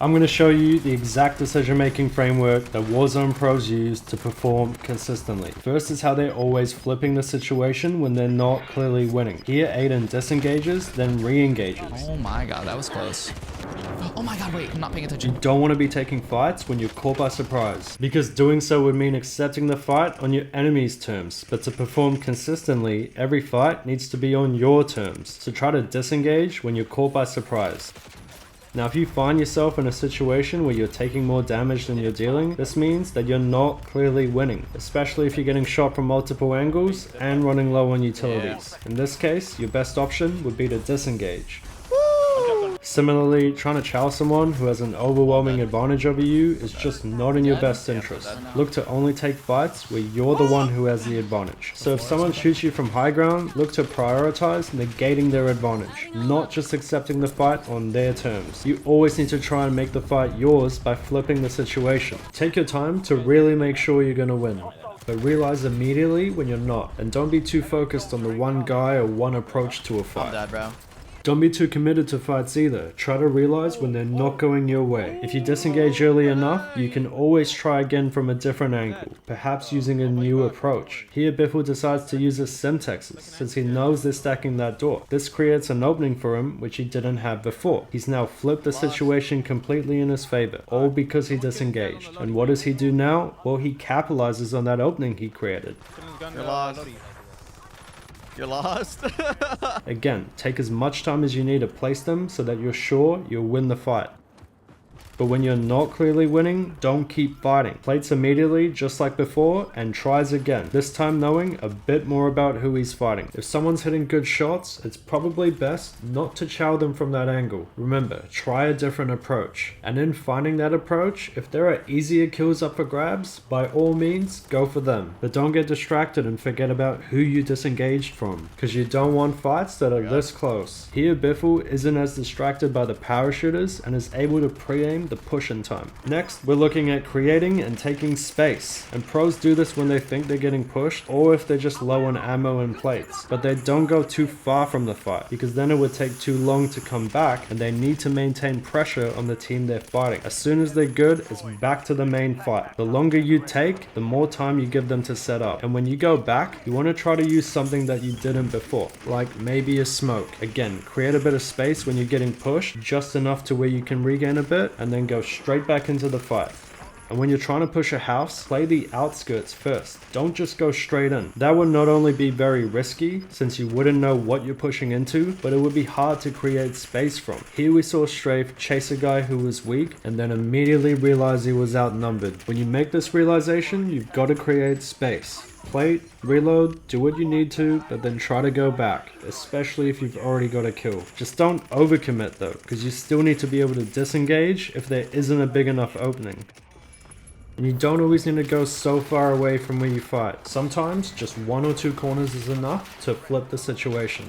I'm going to show you the exact decision-making framework that Warzone pros use to perform consistently. First is how they're always flipping the situation when they're not clearly winning. Here, Aydan disengages, then re-engages. Oh my god, that was close. Oh my god, wait, I'm not paying attention. You don't want to be taking fights when you're caught by surprise, because doing so would mean accepting the fight on your enemy's terms. But to perform consistently, every fight needs to be on your terms. So try to disengage when you're caught by surprise. Now, if you find yourself in a situation where you're taking more damage than you're dealing, this means that you're not clearly winning, especially if you're getting shot from multiple angles and running low on utilities. In this case, your best option would be to disengage. Similarly, trying to chow someone who has an overwhelming advantage over you is just not in your best interest. Look to only take fights where you're the one who has the advantage. So if someone shoots you from high ground, look to prioritize negating their advantage, not just accepting the fight on their terms. You always need to try and make the fight yours by flipping the situation. Take your time to really make sure you're gonna win, but realize immediately when you're not, and don't be too focused on the one guy or one approach to a fight. I'm dead, bro. Don't be too committed to fights either. Try to realize when they're not going your way. If you disengage early enough, you can always try again from a different angle, perhaps using a new approach. Here, Biffle decides to use his Simtexes, since he knows they're stacking that door. This creates an opening for him, which he didn't have before. He's now flipped the situation completely in his favor, all because he disengaged. And what does he do now? Well, he capitalizes on that opening he created. You're lost. You're lost. Again, take as much time as you need to place them so that you're sure you'll win the fight. But when you're not clearly winning, don't keep fighting. Plates immediately, just like before, and tries again, this time knowing a bit more about who he's fighting. If someone's hitting good shots, it's probably best not to chow them from that angle. Remember, try a different approach. And in finding that approach, if there are easier kills up for grabs, by all means, go for them. But don't get distracted and forget about who you disengaged from, because you don't want fights that are this close. Here, Biffle isn't as distracted by the power shooters and is able to pre-aim the push in time. Next, we're looking at creating and taking space. And pros do this when they think they're getting pushed or if they're just low on ammo and plates. But they don't go too far from the fight, because then it would take too long to come back and they need to maintain pressure on the team they're fighting. As soon as they're good, it's back to the main fight. The longer you take, the more time you give them to set up. And when you go back, you want to try to use something that you didn't before, like maybe a smoke. Again, create a bit of space when you're getting pushed, just enough to where you can regain a bit, and then go straight back into the fight. And when you're trying to push a house, play the outskirts first. Don't just go straight in. That would not only be very risky, since you wouldn't know what you're pushing into, but it would be hard to create space from. Here we saw Strahfe chase a guy who was weak, and then immediately realize he was outnumbered. When you make this realization, you've got to create space. Plate, reload, do what you need to, but then try to go back, especially if you've already got a kill. Just don't overcommit though, because you still need to be able to disengage if there isn't a big enough opening. And you don't always need to go so far away from where you fight. Sometimes just one or two corners is enough to flip the situation.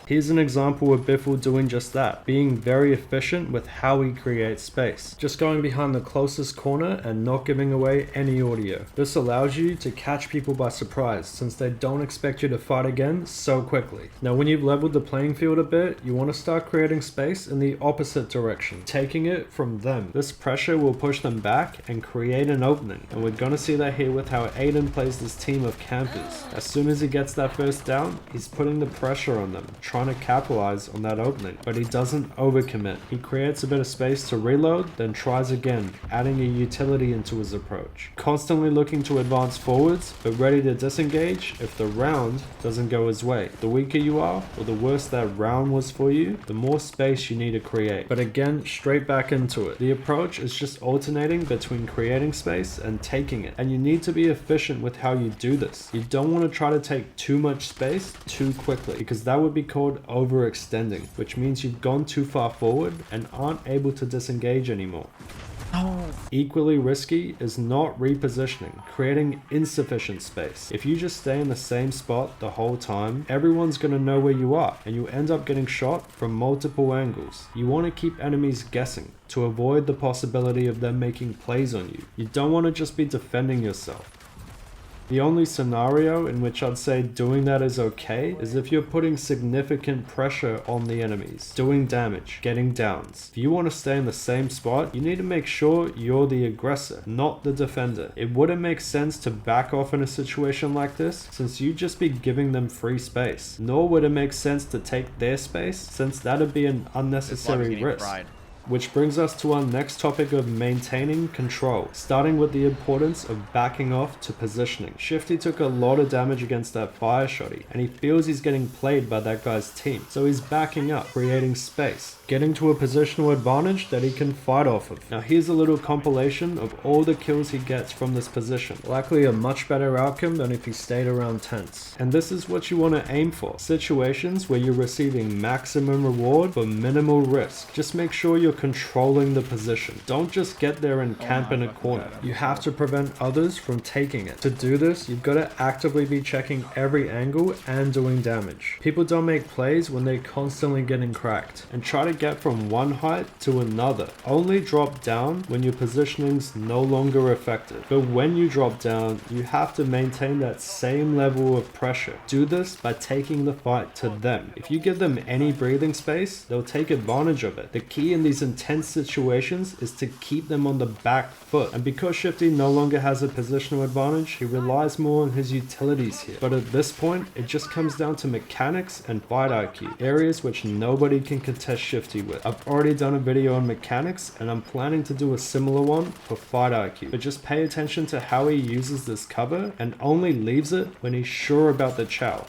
Here's an example of Biffle doing just that, being very efficient with how he creates space. Just going behind the closest corner and not giving away any audio. This allows you to catch people by surprise, since they don't expect you to fight again so quickly. Now when you've leveled the playing field a bit, you want to start creating space in the opposite direction, taking it from them. This pressure will push them back and create an opening, and we're gonna see that here with how Aydan plays this team of campers. As soon as he gets that first down, he's putting the pressure on them, trying to capitalize on that opening, but he doesn't overcommit. He creates a bit of space to reload, then tries again, adding a utility into his approach. Constantly looking to advance forwards, but ready to disengage if the round doesn't go his way. The weaker you are, or the worse that round was for you, the more space you need to create. But again, straight back into it. The approach is just alternating between creating space and taking it, and you need to be efficient with how you do this. You don't want to try to take too much space too quickly, because that would be called overextending, which means you've gone too far forward and aren't able to disengage anymore. Equally risky is not repositioning, creating insufficient space. If you just stay in the same spot the whole time, everyone's gonna know where you are, and you end up getting shot from multiple angles. You want to keep enemies guessing to avoid the possibility of them making plays on you. You don't want to just be defending yourself. The only scenario in which I'd say doing that is okay is if you're putting significant pressure on the enemies, doing damage, getting downs. If you want to stay in the same spot, you need to make sure you're the aggressor, not the defender. It wouldn't make sense to back off in a situation like this, since you'd just be giving them free space. Nor would it make sense to take their space, since that'd be an unnecessary risk. Which brings us to our next topic of maintaining control, starting with the importance of backing off to positioning. Shifty took a lot of damage against that fire shotty, and he feels he's getting played by that guy's team, so he's backing up, creating space, getting to a positional advantage that he can fight off of. Now here's a little compilation of all the kills he gets from this position, likely a much better outcome than if he stayed around tents. And this is what you want to aim for, situations where you're receiving maximum reward for minimal risk. Just make sure you're controlling the position. Don't just get there and camp in a corner. You have to prevent others from taking it. To do this, you've got to actively be checking every angle and doing damage. People don't make plays when they're constantly getting cracked, and try to get from one height to another. Only drop down when your positioning's no longer effective. But when you drop down, you have to maintain that same level of pressure. Do this by taking the fight to them. If you give them any breathing space, they'll take advantage of it. The key in these intense situations is to keep them on the back foot. And because Shifty no longer has a positional advantage, he relies more on his utilities here. But at this point, it just comes down to mechanics and fight IQ, areas which nobody can contest Shifty with. I've already done a video on mechanics, and I'm planning to do a similar one for fight IQ. But just pay attention to how he uses this cover and only leaves it when he's sure about the chow.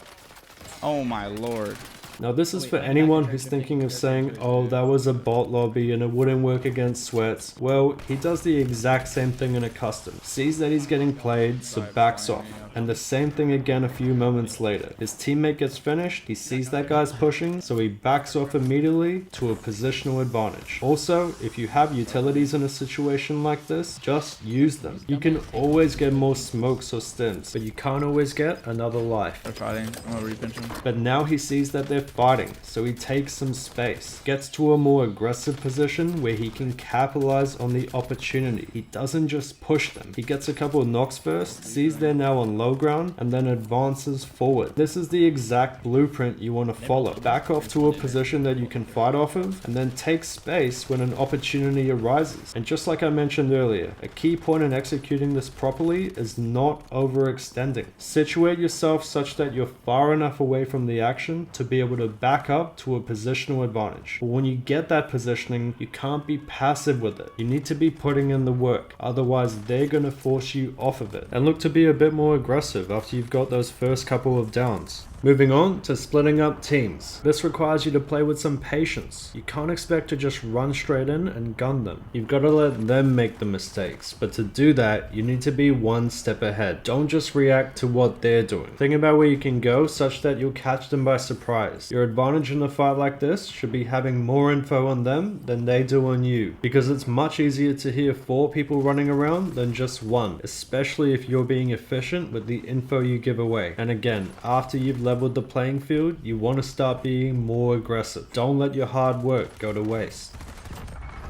Oh my lord. Now this is for anyone who's thinking of saying, oh, that was a bot lobby and it wouldn't work against sweats. Well, he does the exact same thing in a custom. Sees that he's getting played, so backs off. And the same thing again a few moments later. His teammate gets finished, he sees that guy's pushing, so he backs off immediately to a positional advantage. Also, if you have utilities in a situation like this, just use them. You can always get more smokes or stims, but you can't always get another life. They're fighting. I'm gonna repinch him. But now he sees that they're fighting, so he takes some space, gets to a more aggressive position where he can capitalize on the opportunity. He doesn't just push them. He gets a couple of knocks first, sees they're now on low ground, and then advances forward. This is the exact blueprint you want to follow. Back off to a position that you can fight off of, and then take space when an opportunity arises. And just like I mentioned earlier, a key point in executing this properly is not overextending. Situate yourself such that you're far enough away from the action to be able to back up to a positional advantage. But when you get that positioning, you can't be passive with it. You need to be putting in the work, otherwise they're going to force you off of it. And look to be a bit more aggressive after you've got those first couple of downs. Moving on to splitting up teams. This requires you to play with some patience. You can't expect to just run straight in and gun them. You've got to let them make the mistakes, but to do that, you need to be one step ahead. Don't just react to what they're doing. Think about where you can go such that you'll catch them by surprise. Your advantage in a fight like this should be having more info on them than they do on you, because it's much easier to hear 4 people running around than just one, especially if you're being efficient with the info you give away. And again, after you've leveled the playing field, you want to start being more aggressive. Don't let your hard work go to waste.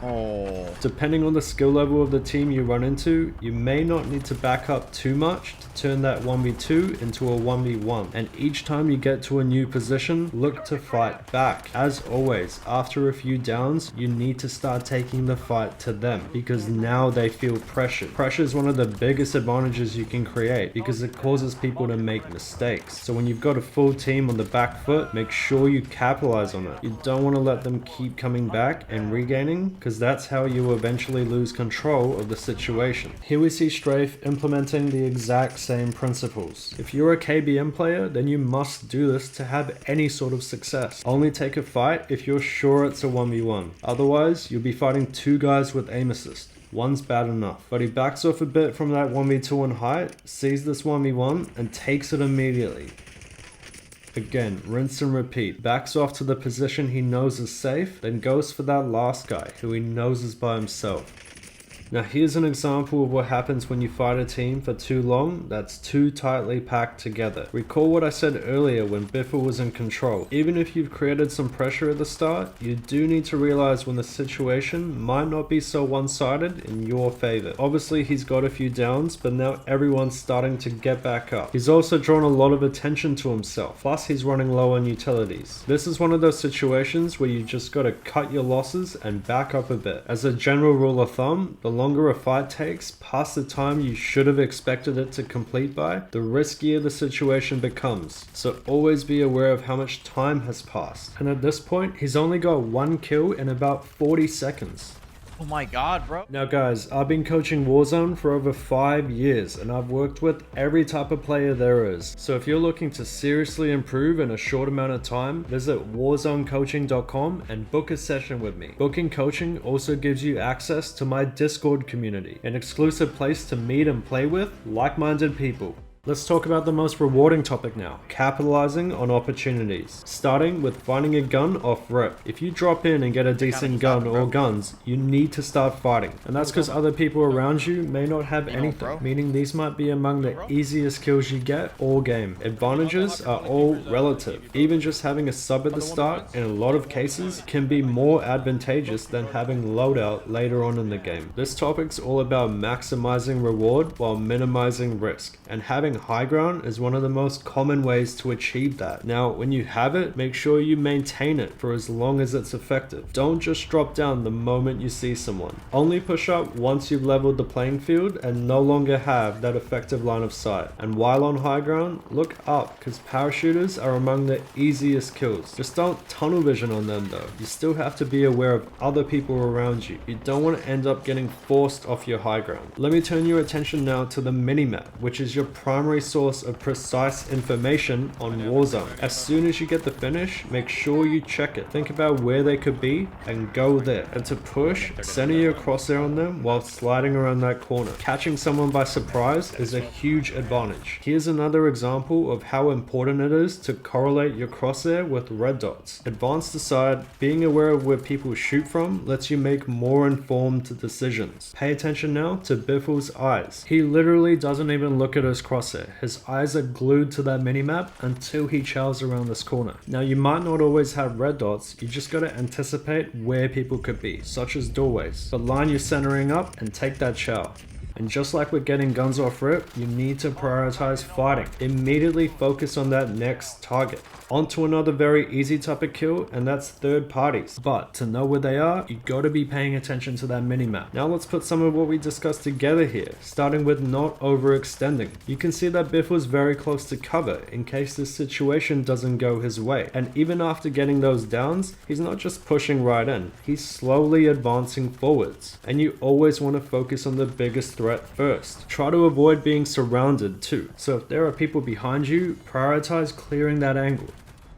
Oh. Depending on the skill level of the team you run into, you may not need to back up too much to turn that 1v2 into a 1v1. And each time you get to a new position, look to fight back. As always, after a few downs, you need to start taking the fight to them, because now they feel pressure. Pressure is one of the biggest advantages you can create, because it causes people to make mistakes. So when you've got a full team on the back foot, make sure you capitalize on it. You don't want to let them keep coming back and regaining, because that's how you eventually lose control of the situation. Here we see Strahfe implementing the exact same principles. If you're a KBM player, then you must do this to have any sort of success. Only take a fight if you're sure it's a 1v1. Otherwise, you'll be fighting 2 guys with aim assist. One's bad enough. But he backs off a bit from that 1v2 on height, sees this 1v1, and takes it immediately. Again, rinse and repeat. Backs off to the position he knows is safe, then goes for that last guy, who he knows is by himself. Now here's an example of what happens when you fight a team for too long that's too tightly packed together. Recall what I said earlier when Biffle was in control. Even if you've created some pressure at the start, you do need to realize when the situation might not be so one-sided in your favor. Obviously he's got a few downs, but now everyone's starting to get back up. He's also drawn a lot of attention to himself, plus he's running low on utilities. This is one of those situations where you just gotta cut your losses and back up a bit. As a general rule of thumb, the longer a fight takes past the time you should have expected it to complete by, the riskier the situation becomes. So always be aware of how much time has passed. And at this point, he's only got 1 kill in about 40 seconds. Oh my god, bro. Now guys, I've been coaching Warzone for over 5 years and I've worked with every type of player there is. So if you're looking to seriously improve in a short amount of time, visit warzonecoaching.com and book a session with me. Booking coaching also gives you access to my Discord community, an exclusive place to meet and play with like-minded people. Let's talk about the most rewarding topic now, capitalizing on opportunities. Starting with finding a gun off rip. If you drop in and get a decent gun or guns, you need to start fighting. And that's because other people around you may not have anything, meaning these might be among the easiest kills you get all game. Advantages are all relative. Even just having a sub at the start, in a lot of cases, can be more advantageous than having loadout later on in the game. This topic's all about maximizing reward while minimizing risk, and having high ground is one of the most common ways to achieve that. Now, when you have it, make sure you maintain it for as long as it's effective. Don't just drop down the moment you see someone. Only push up once you've leveled the playing field and no longer have that effective line of sight. And while on high ground, look up, because parachuters are among the easiest kills. Just don't tunnel vision on them though. You still have to be aware of other people around you. You don't want to end up getting forced off your high ground. Let me turn your attention now to the minimap, which is your primary source of precise information on Warzone. As soon as you get the finish, make sure you check it. Think about where they could be and go there. And to push, center your crosshair on them while sliding around that corner. Catching someone by surprise is a huge advantage. Here's another example of how important it is to correlate your crosshair with red dots. Advanced aside, being aware of where people shoot from lets you make more informed decisions. Pay attention now to Biffle's eyes. He literally doesn't even look at his crosshair. His eyes are glued to that minimap until he chows around this corner. Now you might not always have red dots, you just gotta anticipate where people could be, such as doorways. But line your centering up and take that chow. And just like with getting guns off rip, you need to prioritize fighting. Immediately focus on that next target. On to another very easy type of kill, and that's third parties. But to know where they are, you gotta be paying attention to that minimap. Now let's put some of what we discussed together here, starting with not overextending. You can see that Biff was very close to cover in case this situation doesn't go his way. And even after getting those downs, he's not just pushing right in, he's slowly advancing forwards. And you always want to focus on the biggest threat first. Try to avoid being surrounded too. So if there are people behind you, prioritize clearing that angle.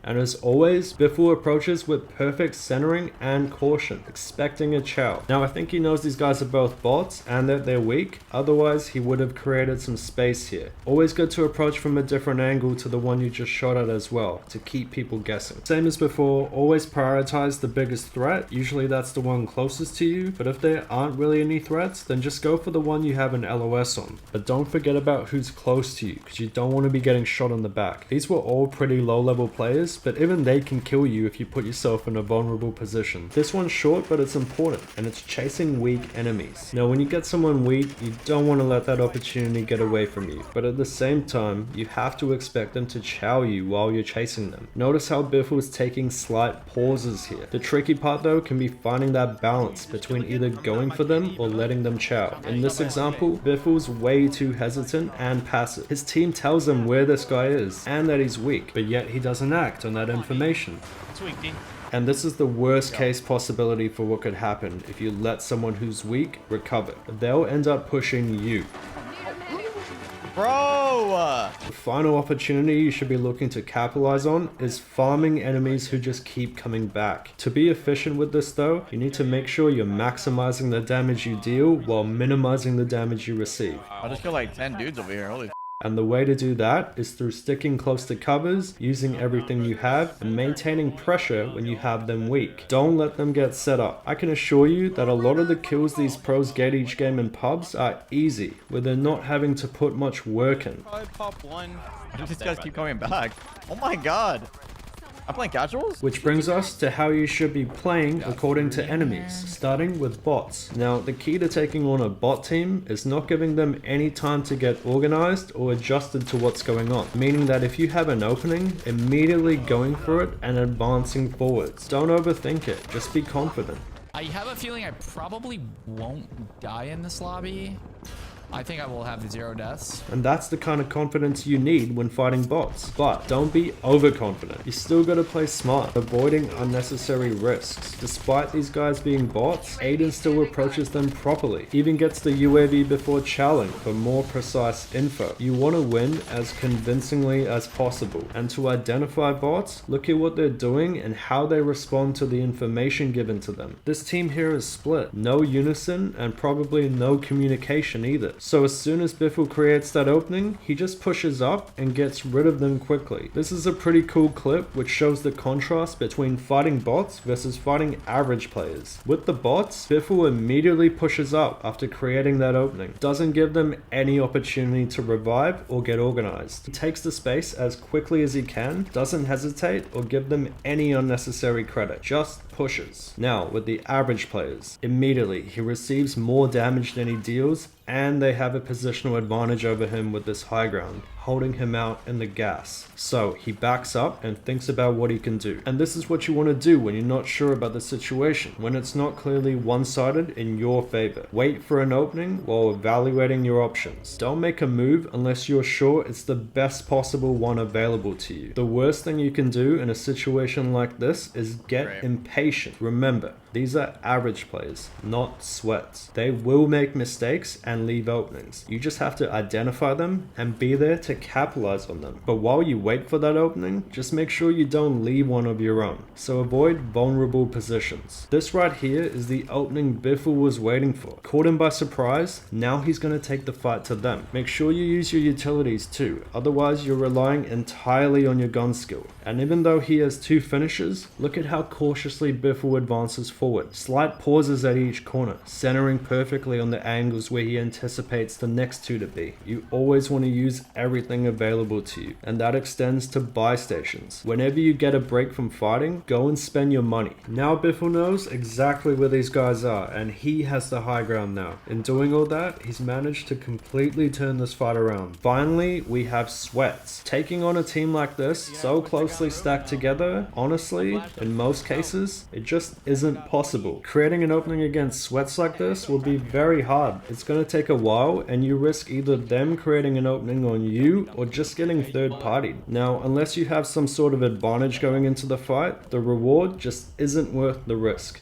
And as always, Biffle approaches with perfect centering and caution, expecting a chow. Now I think he knows these guys are both bots and that they're weak, otherwise he would have created some space here. Always good to approach from a different angle to the one you just shot at as well, to keep people guessing. Same as before, always prioritize the biggest threat, usually that's the one closest to you, but if there aren't really any threats, then just go for the one you have an LOS on. But don't forget about who's close to you, because you don't want to be getting shot in the back. These were all pretty low level players, but even they can kill you if you put yourself in a vulnerable position. This one's short, but it's important, and it's chasing weak enemies. Now when you get someone weak, you don't want to let that opportunity get away from you, but at the same time, you have to expect them to chow you while you're chasing them. Notice how Biffle's taking slight pauses here. The tricky part though can be finding that balance between either going for them or letting them chow. In this example, Biffle's way too hesitant and passive. His team tells him where this guy is and that he's weak, but yet he doesn't act on that information. And this is the worst case possibility for what could happen if you let someone who's weak recover. They'll end up pushing you. Bro! The final opportunity you should be looking to capitalize on is farming enemies who just keep coming back. To be efficient with this though, you need to make sure you're maximizing the damage you deal while minimizing the damage you receive. I just killed like 10 dudes over here. Holy And the way to do that is through sticking close to covers, using everything you have, and maintaining pressure when you have them weak. Don't let them get set up. I can assure you that a lot of the kills these pros get each game in pubs are easy, where they're not having to put much work in. Probably pop one. Why do these guys keep coming back? Oh my god. I'm playing casuals? Which brings us to how you should be playing according to enemies, starting with bots. Now, the key to taking on a bot team is not giving them any time to get organized or adjusted to what's going on, meaning that if you have an opening, immediately going for it and advancing forwards. Don't overthink it, just be confident. I have a feeling I probably won't die in this lobby. I think I will have 0 deaths. And that's the kind of confidence you need when fighting bots. But don't be overconfident. You still gotta play smart, avoiding unnecessary risks. Despite these guys being bots, Aydan still approaches them properly. Even gets the UAV before challing for more precise info. You want to win as convincingly as possible. And to identify bots, look at what they're doing and how they respond to the information given to them. This team here is split. No unison and probably no communication either. So as soon as Biffle creates that opening, he just pushes up and gets rid of them quickly. This is a pretty cool clip which shows the contrast between fighting bots versus fighting average players. With the bots, Biffle immediately pushes up after creating that opening. Doesn't give them any opportunity to revive or get organized. He takes the space as quickly as he can, doesn't hesitate or give them any unnecessary credit, just pushes. Now, with the average players, immediately he receives more damage than he deals, and they have a positional advantage over him with this high ground, holding him out in the gas. So he backs up and thinks about what he can do. And this is what you want to do when you're not sure about the situation, when it's not clearly one-sided in your favor. Wait for an opening while evaluating your options. Don't make a move unless you're sure it's the best possible one available to you. The worst thing you can do in a situation like this is get impatient. Remember, these are average players, not sweats. They will make mistakes and leave openings. You just have to identify them and be there to capitalize on them. But while you wait for that opening, just make sure you don't leave one of your own. So avoid vulnerable positions. This right here is the opening Biffle was waiting for. Caught him by surprise, now he's going to take the fight to them. Make sure you use your utilities too, otherwise you're relying entirely on your gun skill. And even though he has 2 finishes, look at how cautiously Biffle advances forward. Slight pauses at each corner, centering perfectly on the angles where he anticipates the next 2 to be. You always want to use everything available to you, and that extends to buy stations. Whenever you get a break from fighting, go and spend your money. Now Biffle knows exactly where these guys are, and he has the high ground now. In doing all that, he's managed to completely turn this fight around. Finally, we have sweats. Taking on a team like this, so closely stacked together, honestly, in most cases, it just isn't possible. Creating an opening against sweats like this will be very hard. It's going to take a while, and you risk either them creating an opening on you or just getting third partied. Now, unless you have some sort of advantage going into the fight, the reward just isn't worth the risk.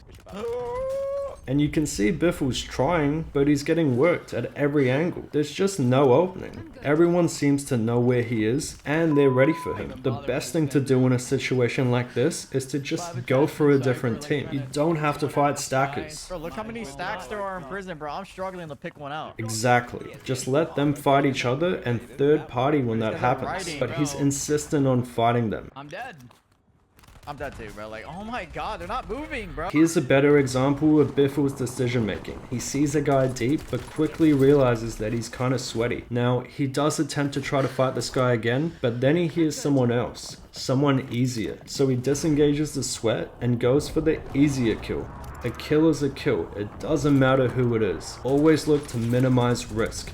And you can see Biffle's trying, but he's getting worked at every angle. There's just no opening. Everyone seems to know where he is, and they're ready for him. The best thing to do in a situation like this is to just go for a different team. You don't have to fight stackers. Bro, look how many stacks there are in prison, bro. I'm struggling to pick one out. Exactly. Just let them fight each other and third party when that happens. But he's insistent on fighting them. I'm dead. I'm dead too, bro. Like, oh my god, they're not moving, bro. Here's a better example of Biffle's decision making. He sees a guy deep, but quickly realizes that he's kind of sweaty. Now, he does attempt to try to fight this guy again, but then he hears someone else, someone easier. So he disengages the sweat and goes for the easier kill. A kill is a kill. It doesn't matter who it is. Always look to minimize risk.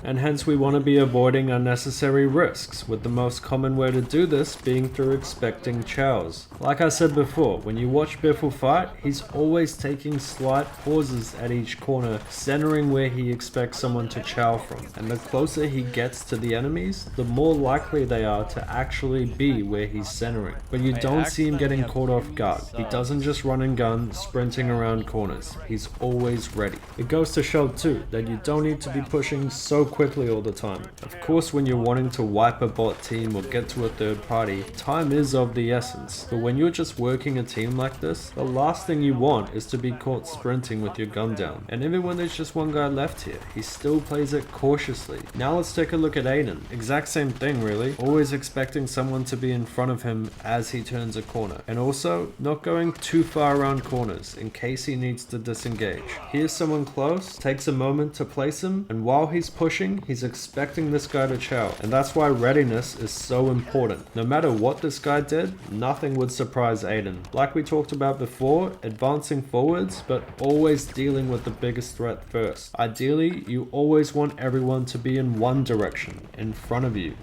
And hence we want to be avoiding unnecessary risks, with the most common way to do this being through expecting chows. Like I said before, when you watch Biffle fight, he's always taking slight pauses at each corner, centering where he expects someone to chow from. And the closer he gets to the enemies, the more likely they are to actually be where he's centering. But you don't see him getting caught off guard. He doesn't just run and gun, sprinting around corners. He's always ready. It goes to show too, that you don't need to be pushing so quickly all the time. Of course, when you're wanting to wipe a bot team or get to a third party, time is of the essence. But when you're just working a team like this, the last thing you want is to be caught sprinting with your gun down. And even when there's just one guy left here, he still plays it cautiously. Now let's take a look at Aydan. Exact same thing really, always expecting someone to be in front of him as he turns a corner. And also, not going too far around corners in case he needs to disengage. Here's someone close, takes a moment to place him, and while he's pushing, he's expecting this guy to chow. And that's why readiness is so important. No matter what this guy did, nothing would surprise Aydan. Like we talked about before, advancing forwards, but always dealing with the biggest threat first. Ideally, you always want everyone to be in one direction, in front of you.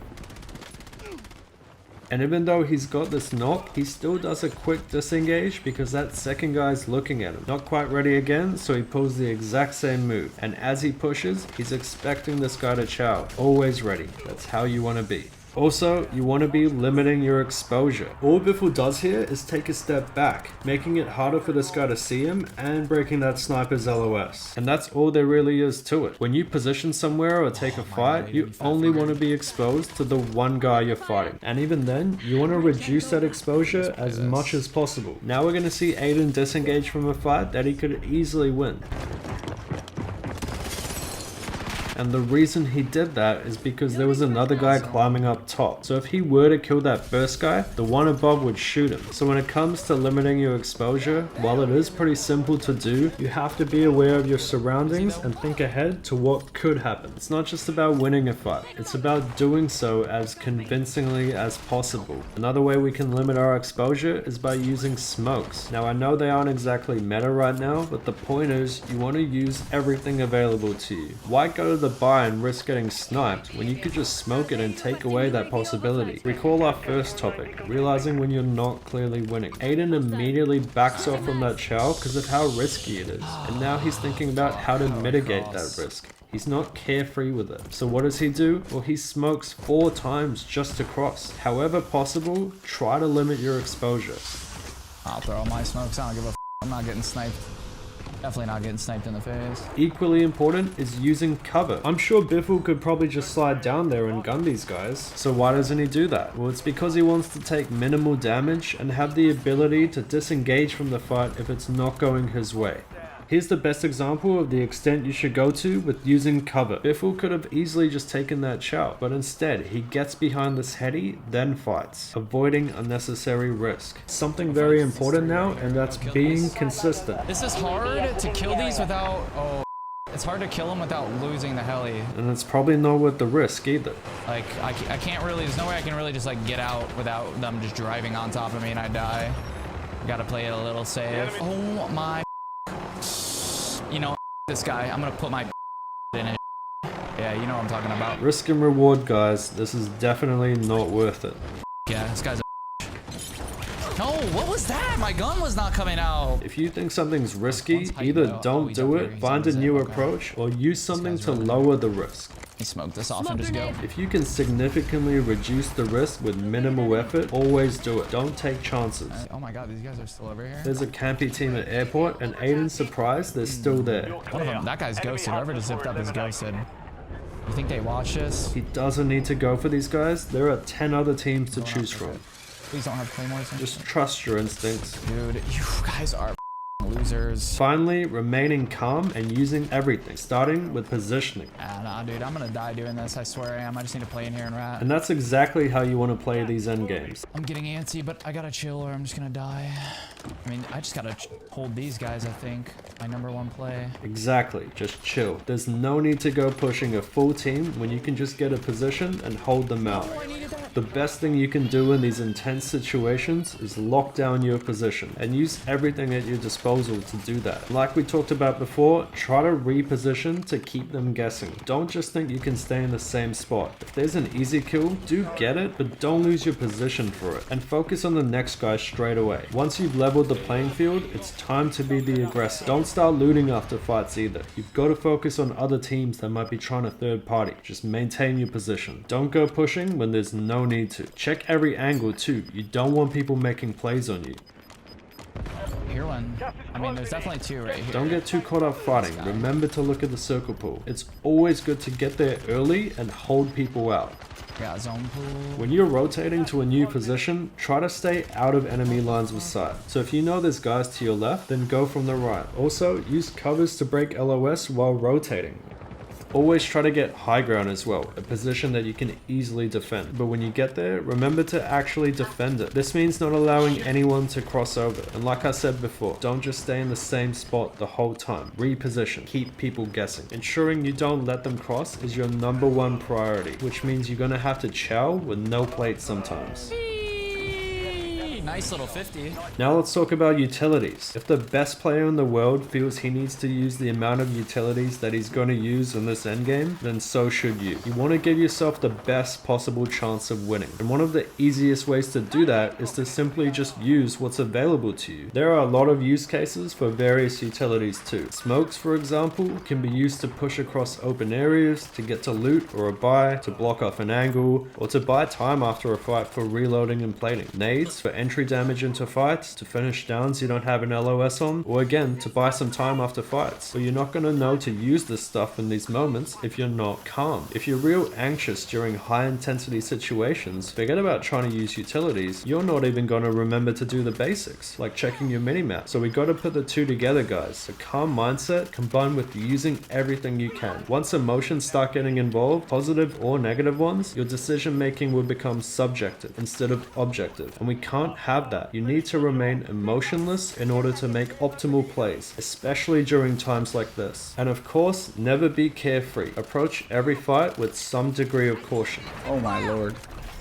And even though he's got this knock, he still does a quick disengage because that second guy's looking at him. Not quite ready again, so he pulls the exact same move. And as he pushes, he's expecting this guy to chow. Always ready. That's how you want to be. Also, you want to be limiting your exposure. All Biffle does here is take a step back, making it harder for this guy to see him and breaking that sniper's LOS. And that's all there really is to it. When you position somewhere or take a fight, you only want to be exposed to the one guy you're fighting. And even then, you want to reduce that exposure as much as possible. Now we're going to see Aydan disengage from a fight that he could easily win. And the reason he did that is because there was another guy climbing up top. So if he were to kill that first guy, the one above would shoot him. So when it comes to limiting your exposure, while it is pretty simple to do, you have to be aware of your surroundings and think ahead to what could happen. It's not just about winning a fight, it's about doing so as convincingly as possible. Another way we can limit our exposure is by using smokes. Now I know they aren't exactly meta right now, but the point is you want to use everything available to you. Why go to the buy and risk getting sniped when you could just smoke it and take away that possibility? Recall our first topic, realizing when you're not clearly winning. Aydan immediately backs off from that chow because of how risky it is, and now he's thinking about how to mitigate that risk. He's not carefree with it. So what does he do? Well, he smokes 4 times just to cross. However possible, try to limit your exposure. I'll throw all my smokes. I don't give a f. I'm not getting sniped. Definitely not getting sniped in the face. Equally important is using cover. I'm sure Biffle could probably just slide down there and gun these guys. So why doesn't he do that? Well, it's because he wants to take minimal damage and have the ability to disengage from the fight if it's not going his way. Here's the best example of the extent you should go to with using cover. Biffle could have easily just taken that chow, but instead he gets behind this heady, then fights, avoiding unnecessary risk. Something very important now, and that's being consistent. This is hard to kill these without... Oh, it's hard to kill them without losing the heli. And it's probably not worth the risk either. Like, I can't really... There's no way I can really just like get out without them just driving on top of me and I die. Gotta play it a little safe. Oh my... You know, this guy, I'm gonna put my in it. Yeah, you know what I'm talking about. Risk and reward, guys. This is definitely not worth it. Yeah, this guy's a... No, what was that? My gun was not coming out. If you think something's risky, either don't do it, find a new approach, or use something to lower the risk. He smoked this off and just go. If you can significantly reduce the risk with minimal effort, always do it. Don't take chances. Oh my god, these guys are still over here. There's a campy team at airport, and Aydan's surprised they're still there. One of them, that guy's ghosted. Whoever just zipped up is ghosted. You think they watch this? He doesn't need to go for these guys. There are 10 other teams to choose from. Please don't have claymores. Just trust your instincts. Dude, you guys are losers. Finally, remaining calm and using everything, starting with positioning. Nah, dude, I'm gonna die doing this. I swear I am. I just need to play in here and rat. And that's exactly how you want to play these endgames. I'm getting antsy, but I gotta chill or I'm just gonna die. I mean, I just gotta hold these guys, I think. My #1 play. Exactly, just chill. There's no need to go pushing a full team when you can just get a position and hold them out. Oh, I needed that. The best thing you can do in these intense situations is lock down your position and use everything at your disposal to do that. Like we talked about before, try to reposition to keep them guessing. Don't just think you can stay in the same spot. If there's an easy kill, do get it, but don't lose your position for it. And focus on the next guy straight away. Once you've leveled the playing field, it's time to be the aggressor. Don't start looting after fights either. You've got to focus on other teams that might be trying to third party. Just maintain your position. Don't go pushing when there's no need to. Check every angle too. You don't want people making plays on you. Here one. I mean, there's definitely two right here. Don't get too caught up fighting. Remember to look at the circle pool. It's always good to get there early and hold people out. Got zone pool. When you're rotating to a new position, try to stay out of enemy lines of sight. So if you know there's guys to your left, then go from the right. Also, use covers to break LOS while rotating. Always try to get high ground as well, a position that you can easily defend. But when you get there, remember to actually defend it. This means not allowing anyone to cross over. And like I said before, don't just stay in the same spot the whole time. Reposition, keep people guessing. Ensuring you don't let them cross is your #1 priority, which means you're gonna have to chow with no plates sometimes. Nice little 50. Now let's talk about utilities. If the best player in the world feels he needs to use the amount of utilities that he's going to use in this endgame, then so should you. You want to give yourself the best possible chance of winning. And one of the easiest ways to do that is to simply just use what's available to you. There are a lot of use cases for various utilities too. Smokes, for example, can be used to push across open areas, to get to loot or a buy, to block off an angle, or to buy time after a fight for reloading and plating. Nades for entry damage into fights, to finish downs you don't have an LOS on, or again to buy some time after fights. But you're not going to know to use this stuff in these moments if you're not calm. If you're real anxious during high intensity situations, forget about trying to use utilities. You're not even going to remember to do the basics, like checking your minimap. So we got to put the two together, guys. A calm mindset combined with using everything you can. Once emotions start getting involved, positive or negative ones, your decision making will become subjective instead of objective. And we can't have that. You need to remain emotionless in order to make optimal plays, especially during times like this. And of course, never be carefree. Approach every fight with some degree of caution. Oh my lord.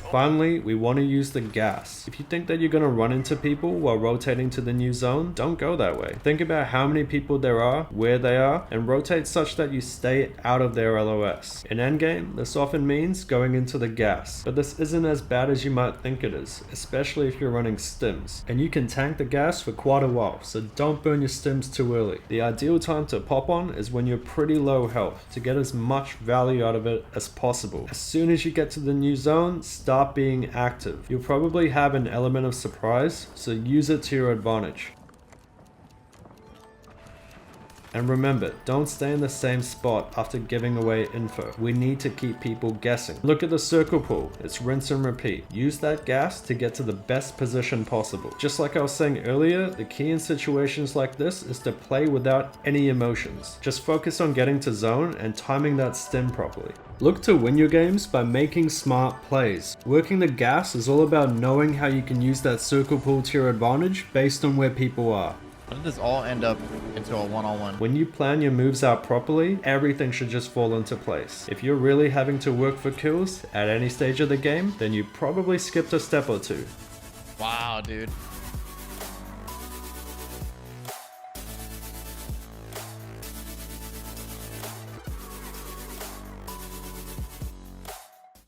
Finally, we want to use the gas. If you think that you're going to run into people while rotating to the new zone, don't go that way. Think about how many people there are, where they are, and rotate such that you stay out of their LOS. In endgame, this often means going into the gas, but this isn't as bad as you might think it is, especially if you're running stims. And you can tank the gas for quite a while, so don't burn your stims too early. The ideal time to pop on is when you're pretty low health, to get as much value out of it as possible. As soon as you get to the new zone, start being active. You'll probably have an element of surprise, so use it to your advantage. And remember, don't stay in the same spot after giving away info. We need to keep people guessing. Look at the circle pool. It's rinse and repeat. Use that gas to get to the best position possible. Just like I was saying earlier, the key in situations like this is to play without any emotions. Just focus on getting to zone and timing that stim properly. Look to win your games by making smart plays. Working the gas is all about knowing how you can use that circle pool to your advantage based on where people are. How did this all end up into a one-on-one? When you plan your moves out properly, everything should just fall into place. If you're really having to work for kills at any stage of the game, then you probably skipped a step or two. Wow, dude.